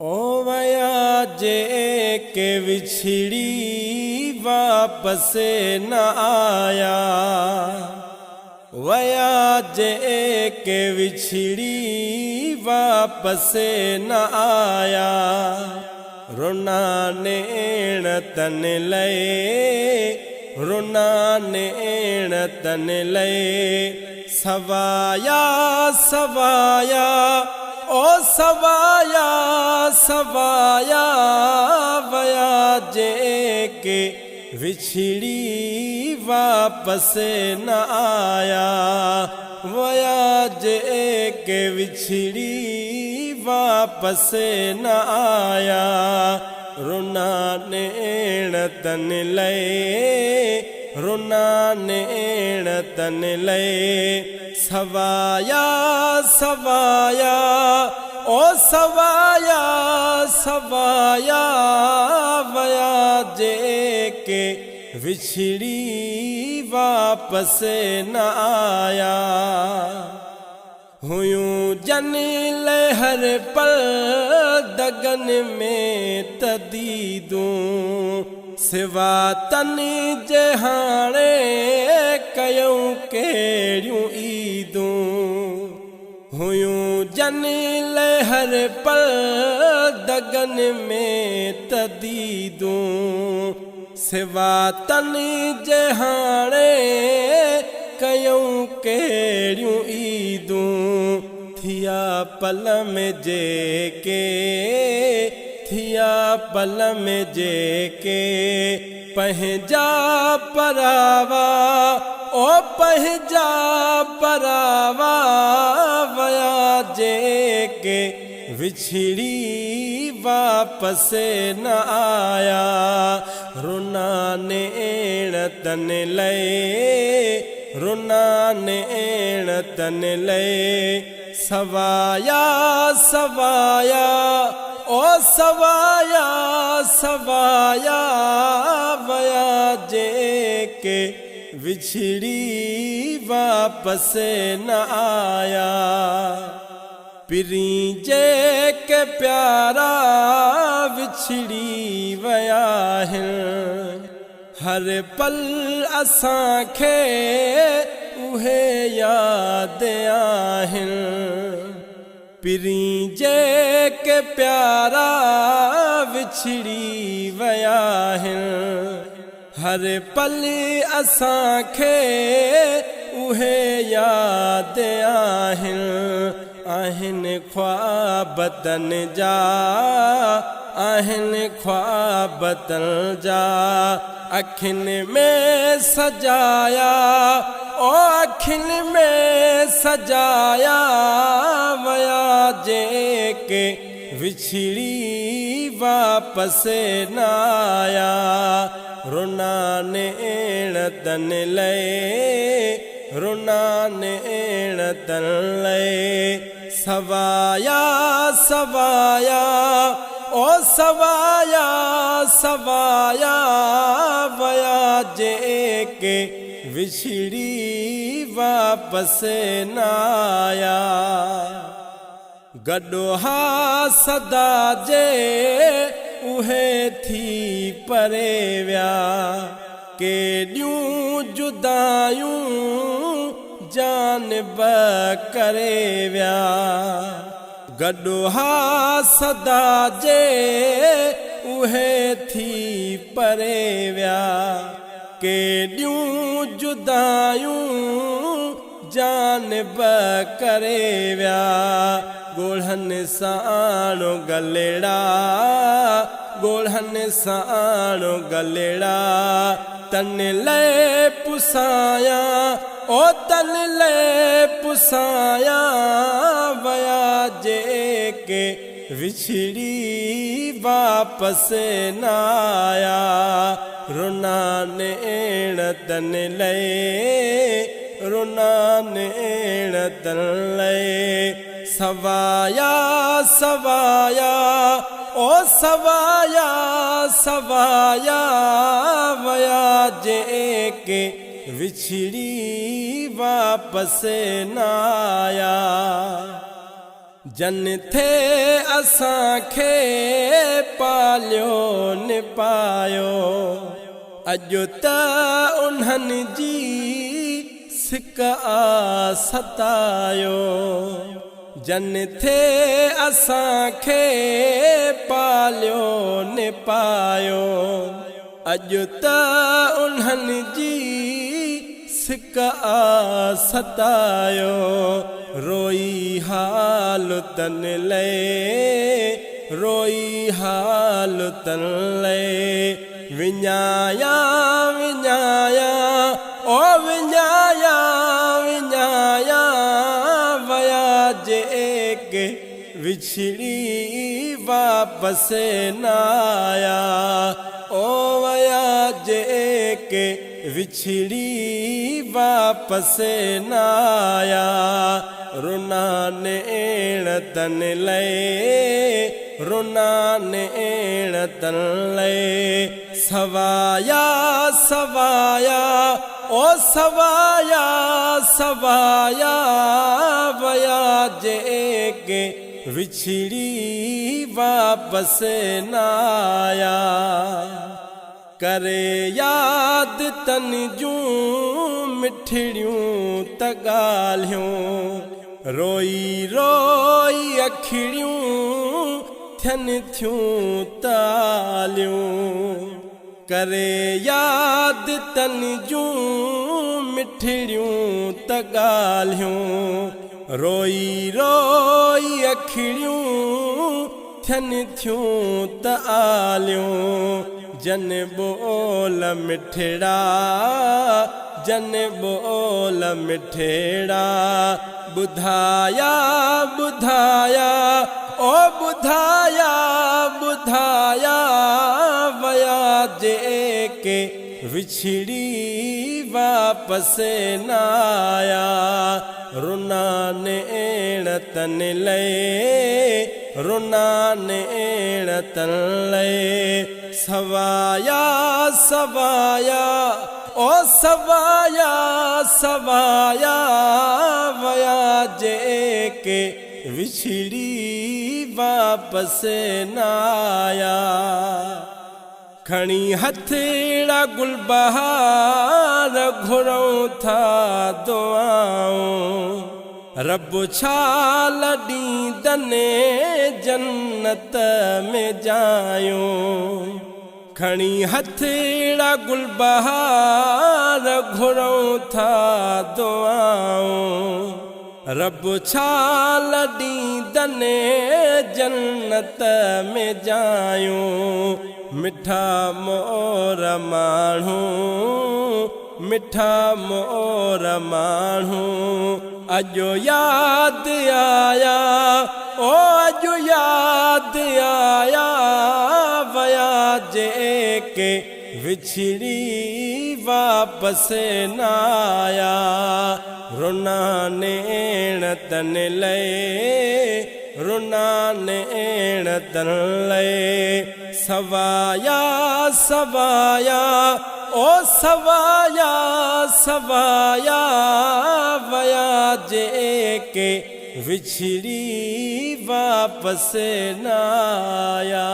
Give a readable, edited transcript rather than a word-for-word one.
ओ वया जे के विछड़ी वापस न आया, वया जे के विछड़ी वापस न आया। रुना नेण तन लए, रुना नेण तन लए। सवाया सवाया ओ सवाया सवाया, वया जे के विछड़ी वापस न आया, वया जे के विछड़ी वापस न आया। रुना नेण तन लए, रुना नेण तन लए। सवाया सवाया ओ सवाया सवाया, वया जे के विछड़ी वापस न आया। हुयूं जन लहर पर दगन में तदीदूं, सिवा तन जहाने कयूं केड़ियूं ईदूं। हुयूं जन लहर पर दगन में तदीदूं, सिवा तन जहाने कयूं केड़ियूं ईदूं। थिया पल में जेके, थिया पल में जेके पंहिंजा परावा, ओ पंहिंजा परावा। वया जे के विछड़ी वापस न आया। रुना नेण तन लए, रुना नेण तन लए। सवाया सवाया ओ सवाया सवाया, वया जे के विछड़ी वापस न आया। पिरी जे के प्यारा विछड़ी वया हैं, हर पल असांखे उहे याद आहिनि। पिरी जे के प्यारा विछड़ी वया हैं, हर पल असांखे उहे याद आहिनि। आहिनि ख्वाब तन जा, आहिनि ख्वाब तन जा। अखियुनि में सजाया ओ अखियुनि में सजाया, वया जे के विछड़ी वापस न आया। रुना नेण तन लए, रुना नेण तन लए। सवाया सवाया ओ सवाया सवाया, वया जे के विछड़ी वापस न आया। गडोहा सदा जे उहे थी परे विया, केॾियूं जुदायूं जान करे विया। गडोहा सदा जे उहे थी परे विया, केॾियूं जुदायूं जान करे विया। ॻोढ़नि साण गलेड़ा, ॻोढ़नि साण गलेड़ा। तन ले पुसाया ओ तन ले पुसाया, वया जे के विछड़ी वापस न आया। रुना नेण तन लए, रुना नेण तन लए। सवाया सवाया ओ सवाया सवाया, वया जे के विछड़ी वापस न आया। जन थे असां खे पालियो निपायो अॼु त उन्हनि जी सिक आ सतायो जन थे असां खे पालियो निपायो अॼु त उन्हनि जी सिक आ सतायो रोई हाल तन ले रोई हाल तन ले विञाया विञाया ओ विञाया विञाया वया जेके विछड़ी वापस न आया ओ वया जेके विछड़ी वापस न आया रुना नेण तन ले रुना नेण तन ले सवाया सवाया ओ सवाया सवाया वया जेके विछड़ी वापस न आया करे याद तन जूं मिठड़ियूं त ॻाल्हियूं रोई रोई अखिड़ियूं थियनि थियूं तालियूं करे याद तन जूं मिठड़ियूं त ॻाल्हियूं रोई रोई अखिड़ियूं थियनि थियूं त आलियूं जन बोल मिठड़ा जन बोल मिठड़ा बुधाया बुधाया ओ बुधाया बुधाया वया जेके विछड़ी वापस न आया रुना नेण तन ले रुना नेण तन ले सवाया सवाया ओ सवाया सवाया वया जेके विछड़ी वापस न आया खणी हथेड़ा गुलबहार घुरऊं था दुआऊं रब छाल ॾींदने जन्नत में जायूं खणी हथेड़ा गुलबहार घुरऊं था दुआऊं रब छाल ॾींदने जन्नत में जायूं मिठा मोर माण्हू मिठा मोर माण्हू अॼु याद आया ओ अॼु याद आया वया जेके विछड़ी वापस न आया रुना नेण तन ले रुना नेण तन ले सवाया सवाया ओ सवाया सवाया वया जेके विछड़ी वापस न आया।